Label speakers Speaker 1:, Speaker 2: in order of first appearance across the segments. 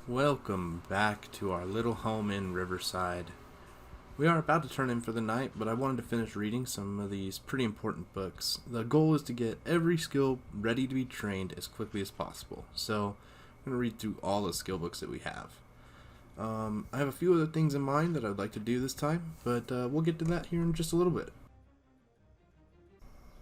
Speaker 1: Welcome back to our little home in Riverside. We are about to turn in for the night, but I wanted to finish reading some of these pretty important books. The goal is to get every skill ready to be trained as quickly as possible, so I'm going to read through all the skill books that we have. I have a few other things in mind that I'd like to do this time, but we'll get to that here in just a little bit.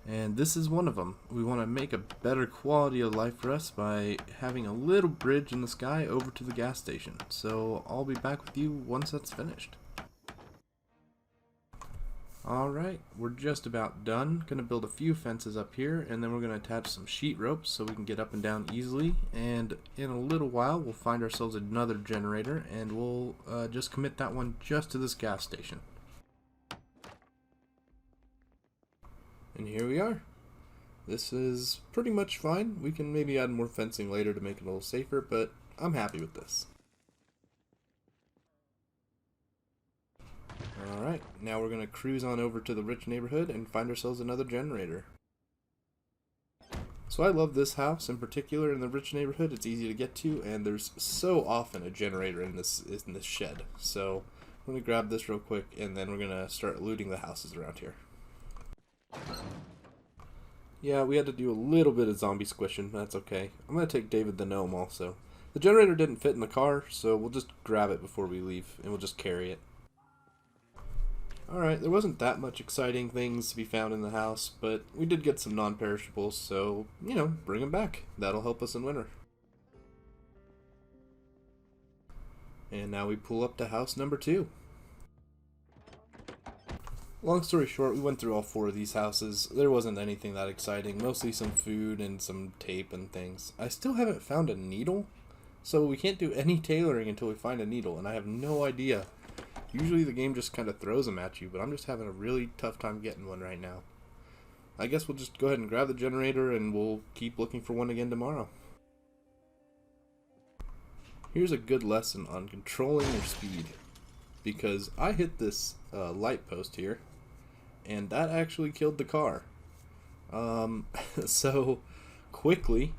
Speaker 1: And this is one of them. We want to make a better quality of life for us by having a little bridge in the sky over to the gas station. So I'll be back with you once that's finished. Alright, we're just about done. Gonna build a few fences up here, and then we're gonna attach some sheet ropes so we can get up and down easily. And in a little while we'll find ourselves another generator, and we'll just commit that one just to this gas station. And here we are. This is pretty much fine. We can maybe add more fencing later to make it a little safer, but I'm happy with this. Alright, now we're going to cruise on over to the rich neighborhood and find ourselves another generator. So I love this house in particular in the rich neighborhood. It's easy to get to, and there's so often a generator in this shed. So I'm going to grab this real quick, and then we're going to start looting the houses around here. Yeah, we had to do a little bit of zombie squishing, but that's okay. I'm going to take David the Gnome also. The generator didn't fit in the car, so we'll just grab it before we leave, and we'll just carry it. Alright, there wasn't that much exciting things to be found in the house, but we did get some non-perishables, so, bring them back. That'll help us in winter. And now we pull up to house number 2. Long story short, we went through all 4 of these houses. There wasn't anything that exciting, mostly some food and some tape and things. I still haven't found a needle, so we can't do any tailoring until we find a needle, and I have no idea. Usually the game just kind of throws them at you, but I'm just having a really tough time getting one right now. I guess we'll just go ahead and grab the generator and we'll keep looking for one again tomorrow. Here's a good lesson on controlling your speed, because I hit this light post here, and that actually killed the car. So quickly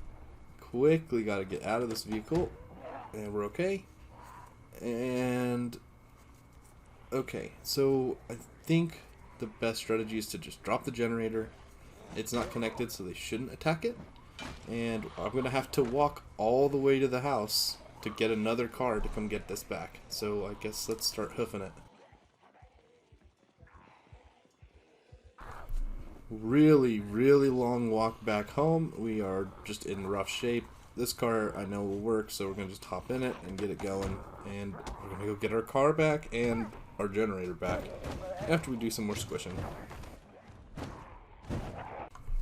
Speaker 1: gotta get out of this vehicle, and we're okay. And okay, so I think the best strategy is to just drop the generator. It's not connected, so they shouldn't attack it. And I'm gonna have to walk all the way to the house to get another car to come get this back. So I guess let's start hoofing it. Really long walk back home. We are just in rough shape. This car I know will work, so we're gonna just hop in it and get it going. And we're gonna go get our car back and our generator back after we do some more squishing.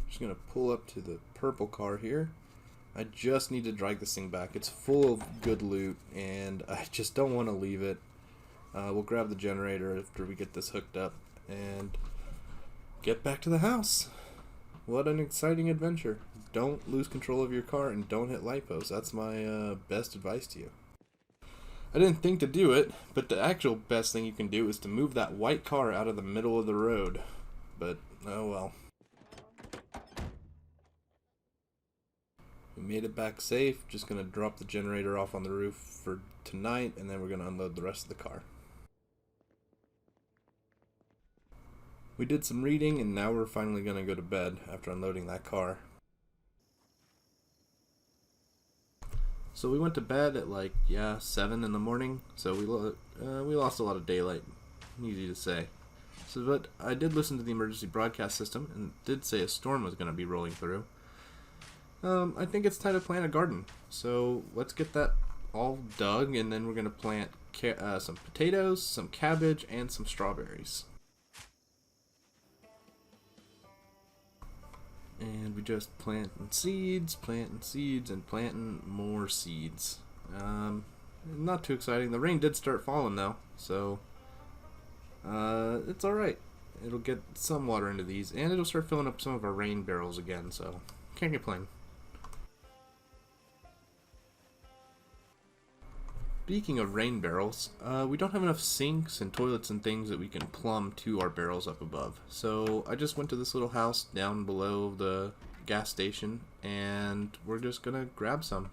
Speaker 1: Just gonna pull up to the purple car here. I just need to drag this thing back. It's full of good loot, and I just don't want to leave it. We'll grab the generator after we get this hooked up and get back to the house. What an exciting adventure. Don't lose control of your car and don't hit light posts. That's my best advice to you. I didn't think to do it, but the actual best thing you can do is to move that white car out of the middle of the road. But, oh well. We made it back safe. Just gonna drop the generator off on the roof for tonight, and then we're gonna unload the rest of the car. We did some reading, and now we're finally gonna go to bed after unloading that car. So we went to bed at 7 in the morning, so we lost a lot of daylight, easy to say. But I did listen to the emergency broadcast system, and it did say a storm was going to be rolling through. I think it's time to plant a garden, so let's get that all dug, and then we're going to plant some potatoes, some cabbage, and some strawberries. And we just planting seeds, and planting more seeds. Not too exciting. The rain did start falling though, so it's alright. It'll get some water into these, and it'll start filling up some of our rain barrels again, so can't complain. Speaking of rain barrels, we don't have enough sinks and toilets and things that we can plumb to our barrels up above. So I just went to this little house down below the gas station, and we're just gonna grab some.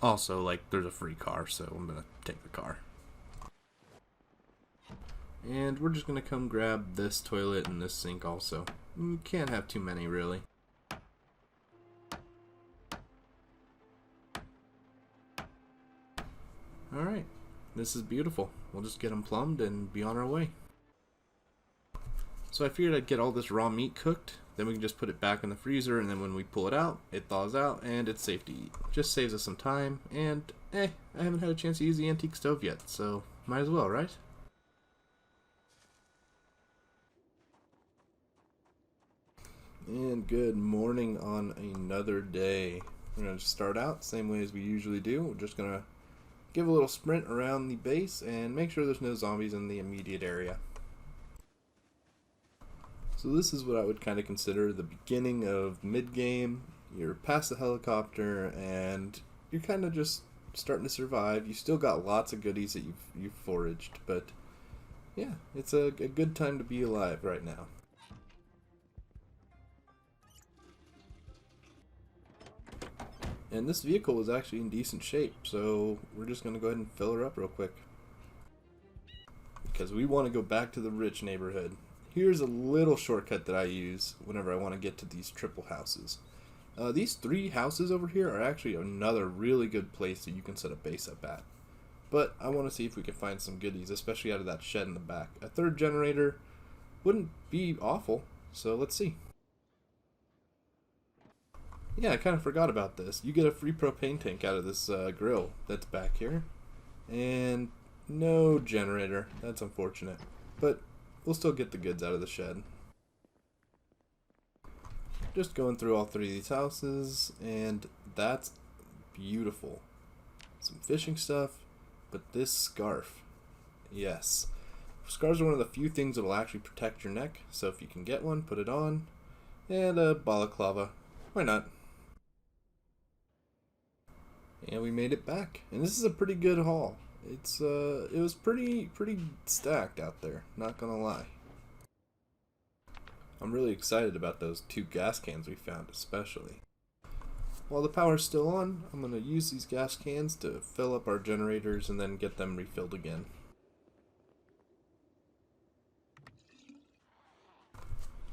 Speaker 1: Also, like, there's a free car, so I'm gonna take the car. And we're just gonna come grab this toilet and this sink also. You can't have too many, really. Alright, this is beautiful. We'll just get them plumbed and be on our way. So I figured I'd get all this raw meat cooked, then we can just put it back in the freezer, and then when we pull it out, it thaws out and it's safe to eat. Just saves us some time, and I haven't had a chance to use the antique stove yet, so might as well, right? And good morning on another day. We're going to start out same way as we usually do. We're just going to give a little sprint around the base and make sure there's no zombies in the immediate area. So this is what I would kind of consider the beginning of mid-game. You're past the helicopter and you're kind of just starting to survive. You still got lots of goodies that you've foraged, but yeah, it's a good time to be alive right now. And this vehicle is actually in decent shape, so we're just going to go ahead and fill her up real quick. Because we want to go back to the rich neighborhood. Here's a little shortcut that I use whenever I want to get to these triple houses. These 3 houses over here are actually another really good place that you can set a base up at. But I want to see if we can find some goodies, especially out of that shed in the back. A 3rd generator wouldn't be awful, so let's see. Yeah, I kind of forgot about this. You get a free propane tank out of this grill that's back here. And no generator. That's unfortunate. But we'll still get the goods out of the shed. Just going through all 3 of these houses, and that's beautiful. Some fishing stuff, but this scarf. Yes. Scarves are one of the few things that will actually protect your neck, so if you can get one, put it on. And a balaclava. Why not? And we made it back. And this is a pretty good haul. It was pretty stacked out there, not gonna lie. I'm really excited about those 2 gas cans we found, especially. While the power's still on, I'm gonna use these gas cans to fill up our generators and then get them refilled again.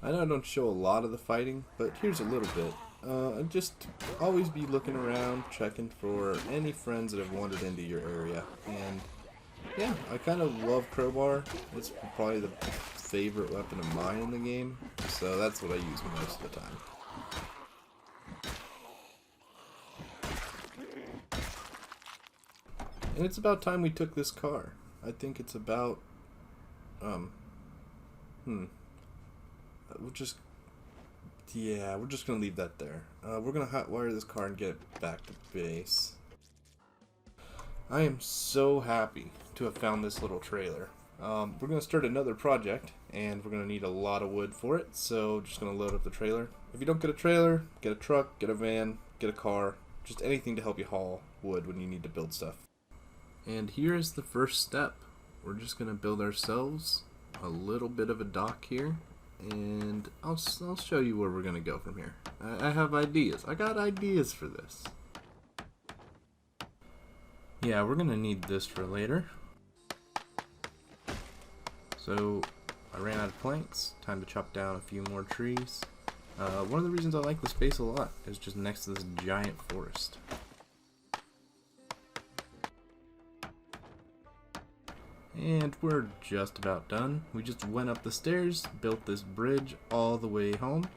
Speaker 1: I know I don't show a lot of the fighting, but here's a little bit. Just always be looking around, checking for any friends that have wandered into your area. And yeah, I kind of love crowbar. It's probably the favorite weapon of mine in the game, so that's what I use most of the time. And it's about time we took this car. I think it's about we're just gonna leave that there. We're gonna hotwire this car and get it back to base. I am so happy to have found this little trailer. We're gonna start another project, and we're gonna need a lot of wood for it, so just gonna load up the trailer. If you don't get a trailer, get a truck, get a van, get a car, just anything to help you haul wood when you need to build stuff. And here is the first step. We're just gonna build ourselves a little bit of a dock here. And I'll show you where we're going to go from here. I have ideas. I got ideas for this. Yeah, we're going to need this for later. So, I ran out of planks. Time to chop down a few more trees. One of the reasons I like this base a lot is just next to this giant forest. And we're just about done. We just went up the stairs, built this bridge all the way home,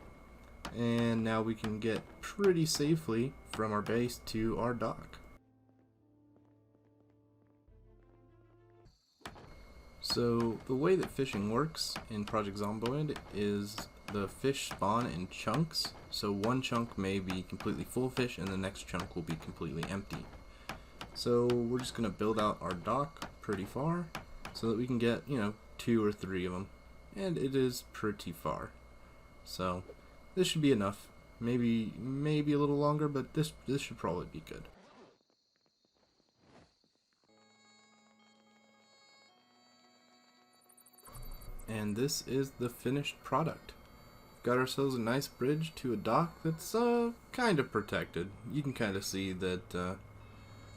Speaker 1: and now we can get pretty safely from our base to our dock. So the way that fishing works in Project Zomboid is the fish spawn in chunks. So one chunk may be completely full of fish and the next chunk will be completely empty. So we're just going to build out our dock pretty far so that we can get, 2 or 3 of them. And it is pretty far. So this should be enough. Maybe a little longer, but this should probably be good. And this is the finished product. Got ourselves a nice bridge to a dock that's kind of protected. You can kind of see that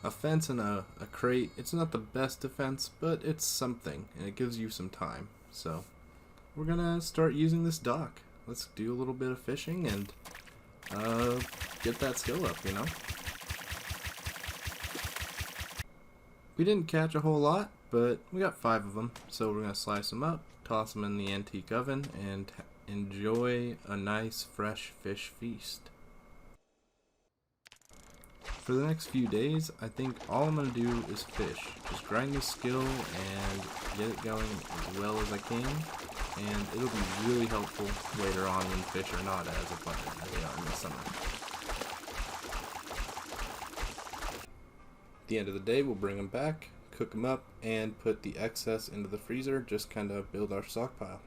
Speaker 1: A fence and a crate, it's not the best defense, but it's something, and it gives you some time. So we're gonna start using this dock. Let's do a little bit of fishing and get that skill up, you know? We didn't catch a whole lot, but we got 5 of them, so we're gonna slice them up, toss them in the antique oven, and enjoy a nice fresh fish feast. For the next few days, I think all I'm going to do is fish. Just grind this skill and get it going as well as I can, and it'll be really helpful later on when fish are not as abundant as they are in the summer. At the end of the day, we'll bring them back, cook them up, and put the excess into the freezer, just kind of build our stockpile.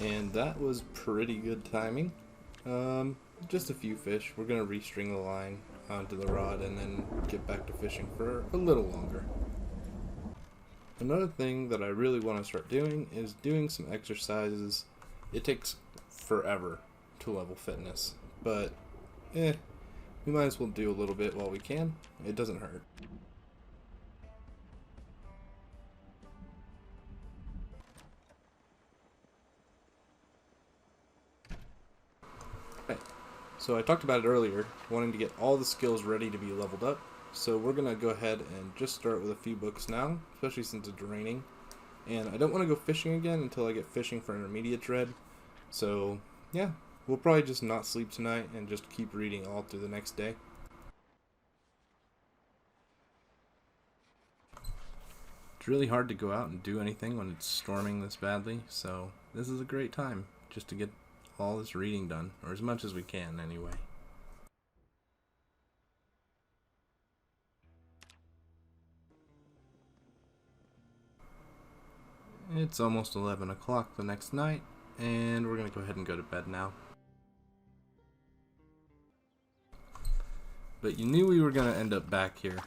Speaker 1: And that was pretty good timing. Just a few fish. We're going to restring the line onto the rod and then get back to fishing for a little longer. Another thing that I really want to start doing is doing some exercises. It takes forever to level fitness, but we might as well do a little bit while we can. It doesn't hurt. So I talked about it earlier, wanting to get all the skills ready to be leveled up. So we're going to go ahead and just start with a few books now, especially since it's raining. And I don't want to go fishing again until I get fishing for intermediate dread. So yeah, we'll probably just not sleep tonight and just keep reading all through the next day. It's really hard to go out and do anything when it's storming this badly, so this is a great time just to get all this reading done, or as much as we can anyway. It's almost 11 o'clock the next night, and we're gonna go ahead and go to bed now. But you knew we were gonna end up back here.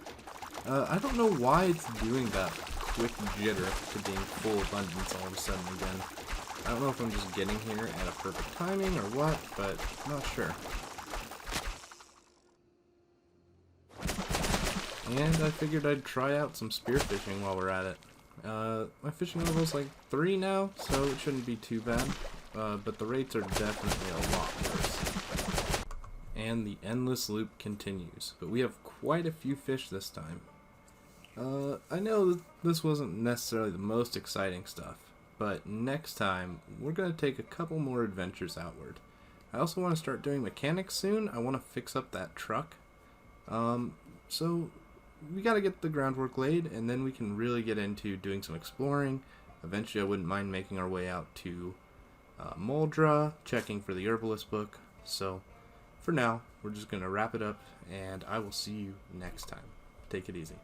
Speaker 1: I don't know why it's doing that quick jitter to being full abundance all of a sudden again. I don't know if I'm just getting here at a perfect timing or what, but I'm not sure. And I figured I'd try out some spearfishing while we're at it. My fishing level's like 3 now, so it shouldn't be too bad, but the rates are definitely a lot worse. And the endless loop continues, but we have quite a few fish this time. I know that this wasn't necessarily the most exciting stuff, but next time we're going to take a couple more adventures outward. I also want to start doing mechanics soon. I want to fix up that truck. So we got to get the groundwork laid, and then we can really get into doing some exploring. Eventually I wouldn't mind making our way out to Moldra, checking for the herbalist book. So for now, we're just going to wrap it up, and I will see you next time. Take it easy.